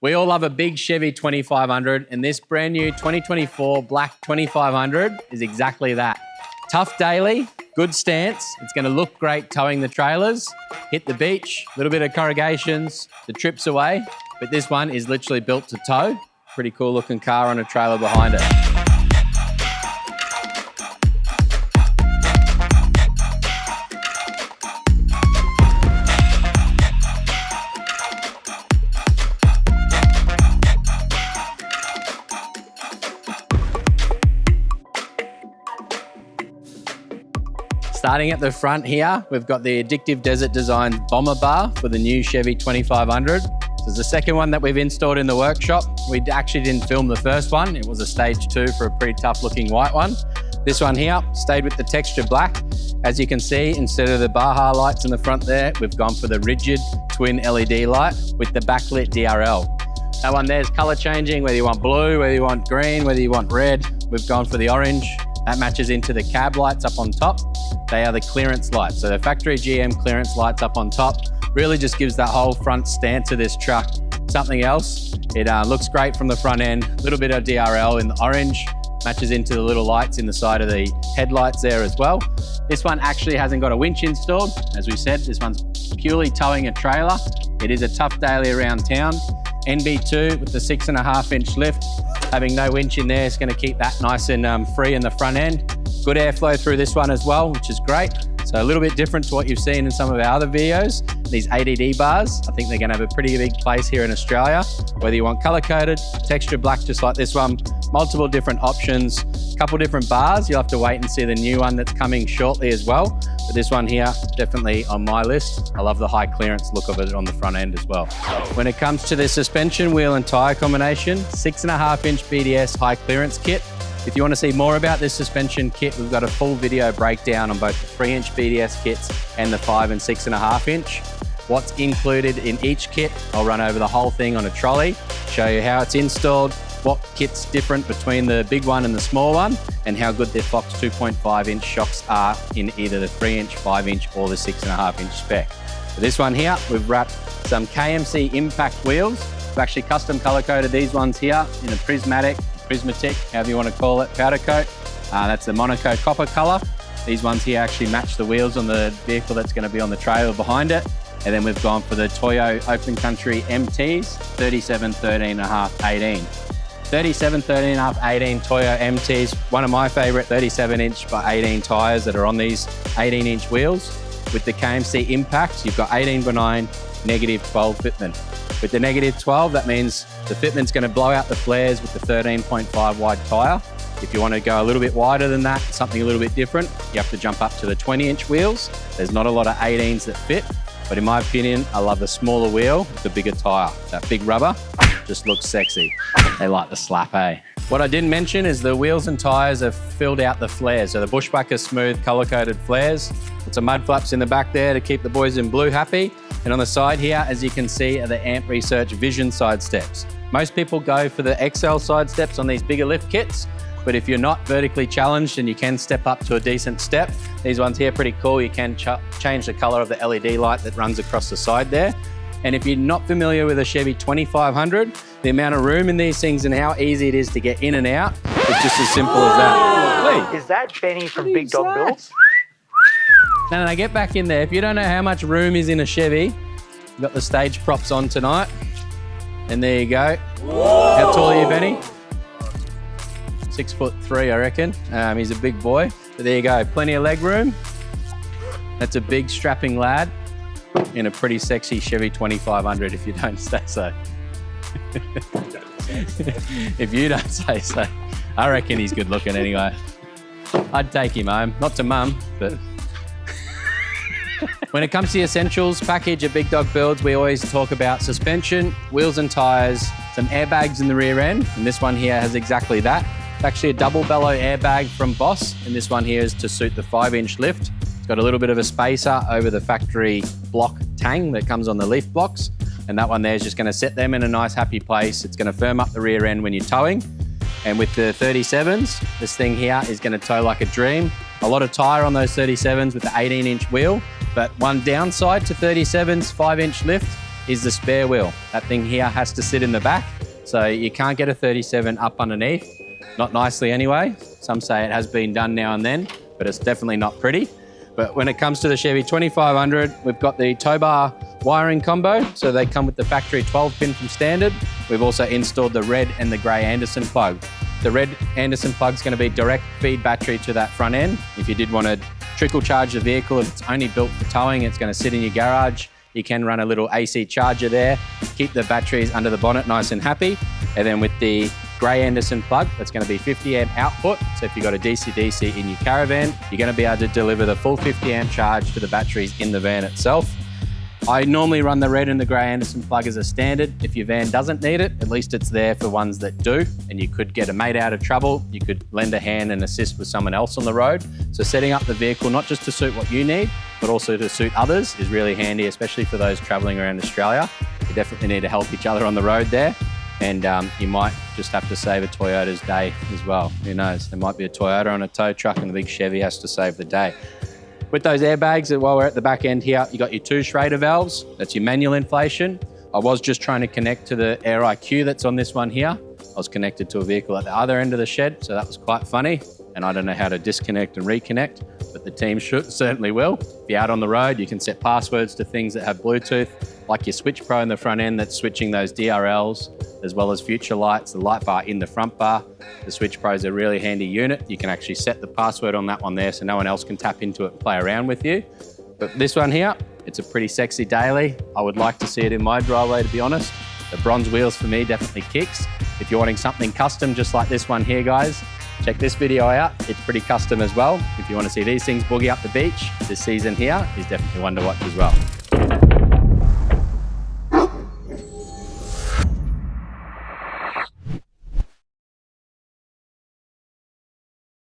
We all love a big Chevy 2500, and this brand new 2024 black 2500 is exactly that. Tough daily, good stance. It's going to look great towing the trailers, hit the beach, a little bit of corrugations, the trips away, but this one is literally built to tow. Pretty cool looking car on a trailer behind it. Starting at the front here, we've got the Addictive Desert Design bomber bar for the new Chevy 2500. This is the second one that we've installed in the workshop. We actually didn't film the first one. It was a stage 2 for a pretty tough looking white one. This one here stayed with the texture black. As you can see, instead of the Baja lights in the front there, we've gone for the rigid twin LED light with the backlit DRL. That one there's color changing, whether you want blue, whether you want green, whether you want red. We've gone for the orange. That matches into the cab lights up on top. They are the clearance lights. So the factory GM clearance lights up on top really just gives that whole front stance of this truck something else. It looks great from the front end. A little bit of DRL in the orange, matches into the little lights in the side of the headlights there as well. This one actually hasn't got a winch installed. As we said, this one's purely towing a trailer. It is a tough daily around town. NB2 with the 6.5 inch lift. Having no winch in there is going to keep that nice and free in the front end. Good airflow through this one as well, which is great. So a little bit different to what you've seen in some of our other videos. These ADD bars, I think they're going to have a pretty big place here in Australia. Whether you want color-coded, texture black, just like this one, multiple different options, couple different bars. You'll have to wait and see the new one that's coming shortly as well. But this one here, definitely on my list. I love the high clearance look of it on the front end as well. When it comes to the suspension, wheel and tire combination, 6.5 inch BDS high clearance kit. If you want to see more about this suspension kit, we've got a full video breakdown on both the 3 inch BDS kits and the 5 and 6.5 inch. What's included in each kit, I'll run over the whole thing on a trolley, show you how it's installed, what kit's different between the big one and the small one, and how good their Fox 2.5 inch shocks are in either the 3 inch, 5 inch or the 6.5 inch spec. For this one here, we've wrapped some KMC Impact wheels. We've actually custom color coded these ones here in a prismatic, prismatic, however you want to call it, powder coat. That's the Monaco copper color. These ones here actually match the wheels on the vehicle that's going to be on the trailer behind it. And then we've gone for the Toyo Open Country MTs, 37, 13.5, 18. 37, 13.5, 18 Toyo MTs, one of my favorite 37 inch by 18 tires that are on these 18 inch wheels. With the KMC Impact, you've got 18 benign, negative 12 fitment. With the negative 12, that means the fitment's going to blow out the flares with the 13.5 wide tire. If you want to go a little bit wider than that, something a little bit different, you have to jump up to the 20 inch wheels. There's not a lot of 18s that fit, but in my opinion, I love the smaller wheel with the bigger tire. That big rubber just looks sexy. They like the slap, eh? What I didn't mention is the wheels and tires have filled out the flares. So the Bushwhacker smooth color-coded flares. Put some mud flaps in the back there to keep the boys in blue happy. And on the side here, as you can see, are the Amp Research Vision side steps. Most people go for the XL side steps on these bigger lift kits, but if you're not vertically challenged and you can step up to a decent step, these ones here are pretty cool. You can change the color of the LED light that runs across the side there. And if you're not familiar with a Chevy 2500, the amount of room in these things and how easy it is to get in and out is just as simple as that. Is that Benny from Big Dog Builds? No, get back in there. If you don't know how much room is in a Chevy, we've got the stage props on tonight. And there you go. Whoa. How tall are you, Benny? 6'3", I reckon. He's a big boy. But there you go, plenty of leg room. That's a big strapping lad in a pretty sexy Chevy 2500, if you don't say so. If you don't say so. I reckon he's good looking anyway. I'd take him home. Not to mum, but... When it comes to the essentials package at Big Dog Builds, we always talk about suspension, wheels and tires, some airbags in the rear end, and this one here has exactly that. It's actually a double bellow airbag from Boss, and this one here is to suit the 5 inch lift. It's got a little bit of a spacer over the factory block tang that comes on the leaf blocks, and that one there is just going to set them in a nice happy place. It's going to firm up the rear end when you're towing. And with the 37s, this thing here is going to tow like a dream. A lot of tire on those 37s with the 18 inch wheel, but one downside to 37's 5 inch lift is the spare wheel. That thing here has to sit in the back, so you can't get a 37 up underneath. Not nicely anyway. Some say it has been done now and then, but it's definitely not pretty. But when it comes to the Chevy 2500, we've got the tow bar wiring combo. So they come with the factory 12 pin from standard. We've also installed the red and the grey Anderson plug. The red Anderson plug is going to be direct feed battery to that front end. If you did want to trickle charge the vehicle, if it's only built for towing, it's going to sit in your garage. You can run a little AC charger there, keep the batteries under the bonnet nice and happy. And then with the grey Anderson plug, that's going to be 50 amp output. So if you've got a DC-DC in your caravan, you're going to be able to deliver the full 50 amp charge to the batteries in the van itself. I normally run the red and the grey Anderson plug as a standard. If your van doesn't need it, at least it's there for ones that do, and you could get a mate out of trouble. You could lend a hand and assist with someone else on the road. So setting up the vehicle, not just to suit what you need, but also to suit others is really handy, especially for those traveling around Australia. You definitely need to help each other on the road there. And you might just have to save a Toyota's day as well. Who knows? There might be a Toyota on a tow truck and the big Chevy has to save the day. With those airbags, while we're at the back end here, you got your 2 Schrader valves. That's your manual inflation. I was just trying to connect to the Air IQ that's on this one here. I was connected to a vehicle at the other end of the shed, so that was quite funny. And I don't know how to disconnect and reconnect, but the team certainly will. If you're out on the road, you can set passwords to things that have Bluetooth, like your Switch Pro in the front end that's switching those DRLs, as well as future lights, the light bar in the front bar. The Switch Pro is a really handy unit. You can actually set the password on that one there so no one else can tap into it and play around with you. But this one here, it's a pretty sexy daily. I would like to see it in my driveway, to be honest. The bronze wheels for me definitely kicks. If you're wanting something custom just like this one here, guys, check this video out. It's pretty custom as well. If you want to see these things boogie up the beach, this season here is definitely one to watch as well.